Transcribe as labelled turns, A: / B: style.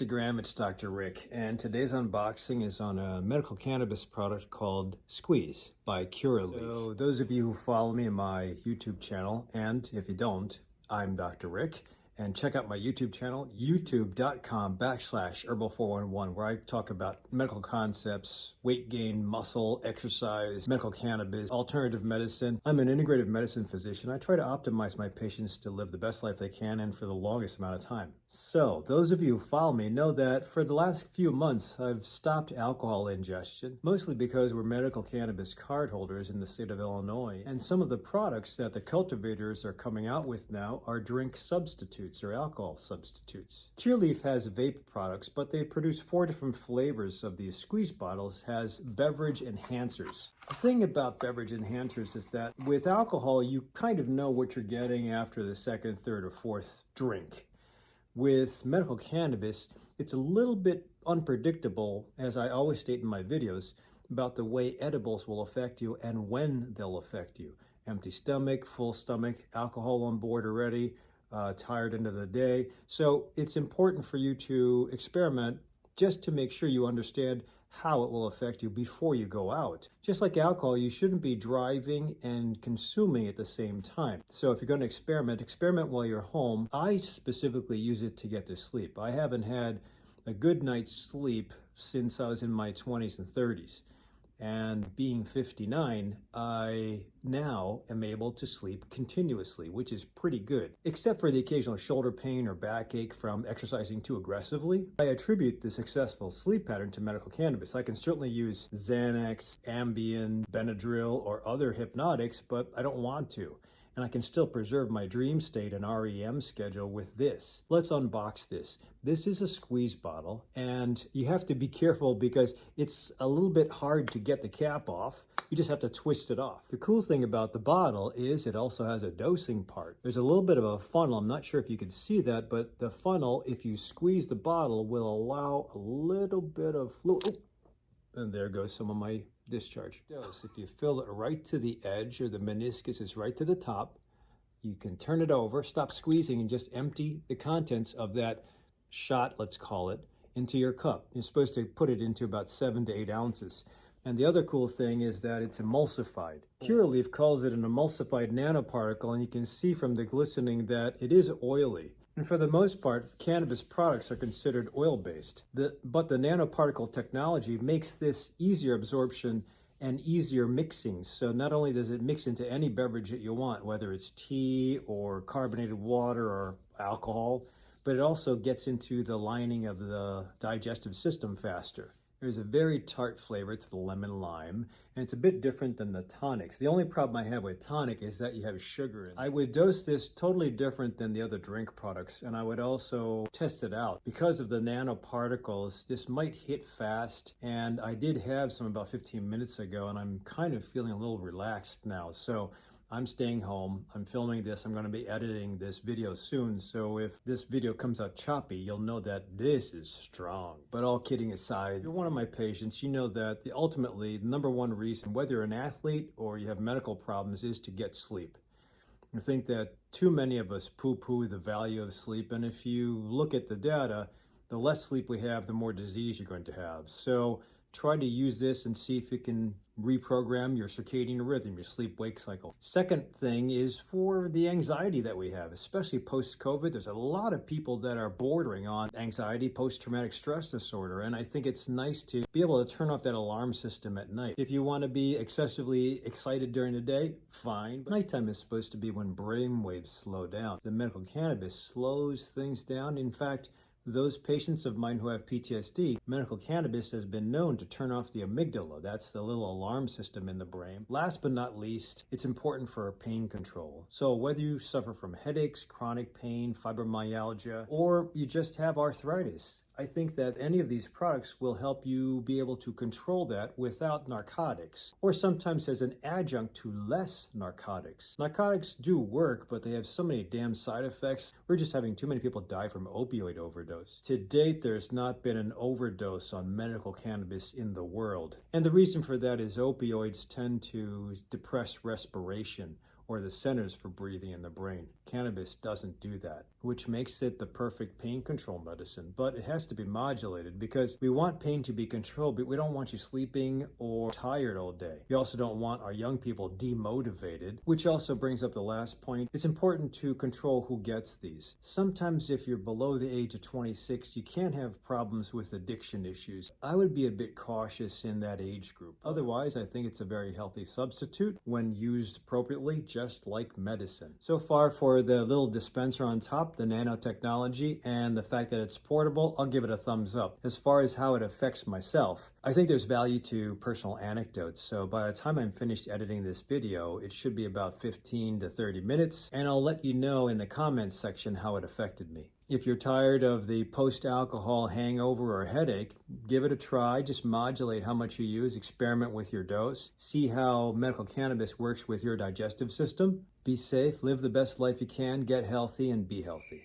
A: Instagram, it's Dr. Rick, and today's unboxing is on a medical cannabis product called Squeeze by Curaleaf. So those of you who follow me on my YouTube channel, and if you don't, I'm Dr. Rick, and check out my YouTube channel, youtube.com/herbal411, where I talk about medical concepts, weight gain, muscle, exercise, medical cannabis, alternative medicine. I'm an integrative medicine physician. I try to optimize my patients to live the best life they can and for the longest amount of time. So those of you who follow me know that for the last few months, I've stopped alcohol ingestion, mostly because we're medical cannabis card holders in the state of Illinois. And some of the products that the cultivators are coming out with now are drink substitutes or alcohol substitutes. Curaleaf has vape products, but they produce 4 different flavors of these squeeze bottles has beverage enhancers. The thing about beverage enhancers is that with alcohol, you kind of know what you're getting after the second, third, or fourth drink. With medical cannabis, it's a little bit unpredictable, as I always state in my videos, about the way edibles will affect you and when they'll affect you. Empty stomach, full stomach, alcohol on board already, tired end of the day. So it's important for you to experiment just to make sure you understand how it will affect you before you go out. Just like alcohol, you shouldn't be driving and consuming at the same time. So if you're going to experiment while you're home. I specifically use it to get to sleep. I haven't had a good night's sleep since I was in my 20s and 30s. And being 59, I now am able to sleep continuously, which is pretty good, except for the occasional shoulder pain or backache from exercising too aggressively. I attribute the successful sleep pattern to medical cannabis. I can certainly use Xanax, Ambien, Benadryl, or other hypnotics, but I don't want to. And I can still preserve my dream state and REM schedule with this. Let's unbox this. This is a squeeze bottle, and you have to be careful because it's a little bit hard to get the cap off. You just have to twist it off. The cool thing about the bottle is it also has a dosing part. There's a little bit of a funnel. I'm not sure if you can see that, but the funnel, if you squeeze the bottle, will allow a little bit of fluid. Oh, and there goes some of my discharge. Dose. If you fill it right to the edge, or the meniscus is right to the top, you can turn it over, stop squeezing, and just empty the contents of that shot, let's call it, into your cup. You're supposed to put it into about 7 to 8 ounces. And the other cool thing is that it's emulsified. Curaleaf calls it an emulsified nanoparticle, and you can see from the glistening that it is oily. And for the most part, cannabis products are considered oil-based. But the nanoparticle technology makes this easier absorption and easier mixing. So not only does it mix into any beverage that you want, whether it's tea or carbonated water or alcohol, but it also gets into the lining of the digestive system faster. There's a very tart flavor to the lemon lime, and it's a bit different than the tonics. The only problem I have with tonic is that you have sugar in it. I would dose this totally different than the other drink products, and I would also test it out. Because of the nanoparticles, this might hit fast, and I did have some about 15 minutes ago, and I'm kind of feeling a little relaxed now. So I'm staying home, I'm filming this, I'm going to be editing this video soon, so if this video comes out choppy, you'll know that this is strong. But all kidding aside, if you're one of my patients, you know that ultimately the number one reason, whether you're an athlete or you have medical problems, is to get sleep. I think that too many of us poo-poo the value of sleep, and if you look at the data, the less sleep we have, the more disease you're going to have. So try to use this and see if you can reprogram your circadian rhythm, your sleep-wake cycle. Second thing is for the anxiety that we have, especially post-COVID. There's a lot of people that are bordering on anxiety, post-traumatic stress disorder, and I think it's nice to be able to turn off that alarm system at night. If you want to be excessively excited during the day, fine. But nighttime is supposed to be when brain waves slow down. The medical cannabis slows things down. In fact, those patients of mine who have PTSD, medical cannabis has been known to turn off the amygdala. That's the little alarm system in the brain. Last but not least, it's important for pain control. So whether you suffer from headaches, chronic pain, fibromyalgia, or you just have arthritis, I think that any of these products will help you be able to control that without narcotics, or sometimes as an adjunct to less narcotics. Narcotics do work, but they have so many damn side effects. We're just having too many people die from opioid overdose. To date, there's not been an overdose on medical cannabis in the world. And the reason for that is opioids tend to depress respiration, or the centers for breathing in the brain. Cannabis doesn't do that, which makes it the perfect pain control medicine, but it has to be modulated because we want pain to be controlled, but we don't want you sleeping or tired all day. We also don't want our young people demotivated, which also brings up the last point. It's important to control who gets these. Sometimes if you're below the age of 26, you can have problems with addiction issues. I would be a bit cautious in that age group. Otherwise, I think it's a very healthy substitute when used appropriately, just like medicine. So far for the little dispenser on top, the nanotechnology, and the fact that it's portable, I'll give it a thumbs up. As far as how it affects myself, I think there's value to personal anecdotes, so by the time I'm finished editing this video, it should be about 15 to 30 minutes, and I'll let you know in the comments section how it affected me. If you're tired of the post-alcohol hangover or headache, give it a try. Just modulate how much you use, experiment with your dose, see how medical cannabis works with your digestive system. Be safe, live the best life you can, get healthy, and be healthy.